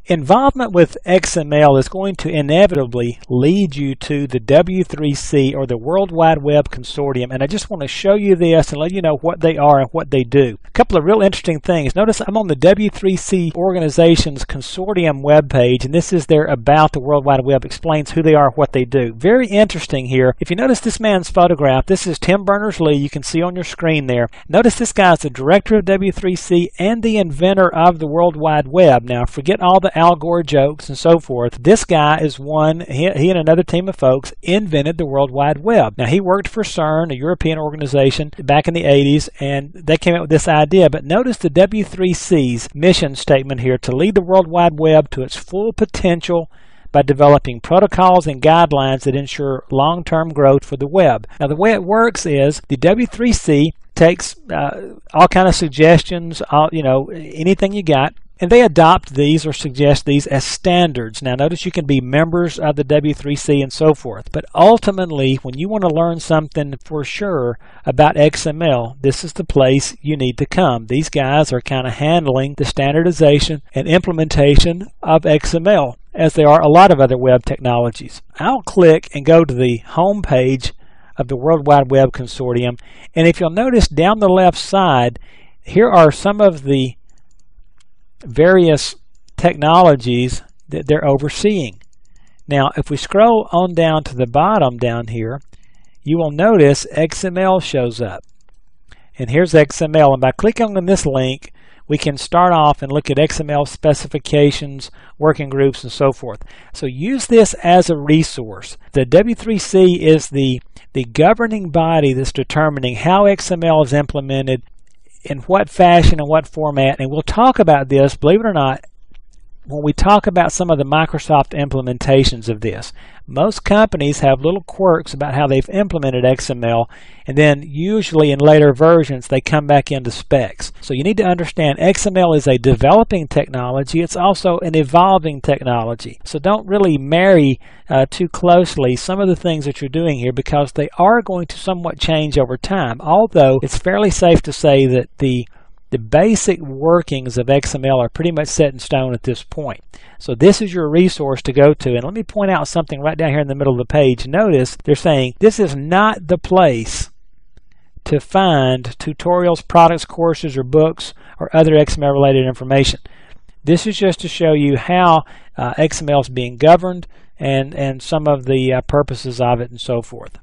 Involvement with XML is going to inevitably lead you to the W3C, or the World Wide Web Consortium, and I just want to show you this and let you know what they are and what they do. A couple of real interesting things. Notice I'm on the W3C organization's consortium webpage, and this is their About the World Wide Web, explains who they are, what they do. Very interesting here. If you notice this man's photograph, this is Tim Berners-Lee. You can see on your screen there. Notice this guy's the director of W3C and the inventor of the World Wide Web. Now, forget all the Al Gore jokes and so forth. This guy is one, he and another team of folks invented the World Wide Web. Now, he worked for CERN, a European organization, back in the 80s, and they came up with this idea. But notice the W3C's mission statement here: to lead the World Wide Web to its full potential by developing protocols and guidelines that ensure long-term growth for the web. Now, the way it works is the W3C takes all kind of suggestions, anything you got, and they adopt these or suggest these as standards. Now, notice you can be members of the W3C and so forth. But ultimately, when you want to learn something for sure about XML, this is the place you need to come. These guys are kind of handling the standardization and implementation of XML, as they are a lot of other web technologies. I'll click and go to the home page of the World Wide Web Consortium, and if you'll notice down the left side, here are some of the various technologies that they're overseeing. Now, if we scroll on down to the bottom down here, you will notice XML shows up. And here's XML, and by clicking on this link, we can start off and look at XML specifications, working groups, and so forth. So use this as a resource. The W3C is the governing body that's determining how XML is implemented, in what fashion and what format, and we'll talk about this, believe it or not, when we talk about some of the Microsoft implementations of this. Most companies have little quirks about how they've implemented XML, and then usually in later versions they come back into specs. So you need to understand XML is a developing technology. It's also an evolving technology. So don't really marry too closely some of the things that you're doing here, because they are going to somewhat change over time. Although it's fairly safe to say that the basic workings of XML are pretty much set in stone at this point. So this is your resource to go to. And let me point out something right down here in the middle of the page. Notice they're saying this is not the place to find tutorials, products, courses, or books, or other XML related information. This is just to show you how XML is being governed and some of the purposes of it and so forth.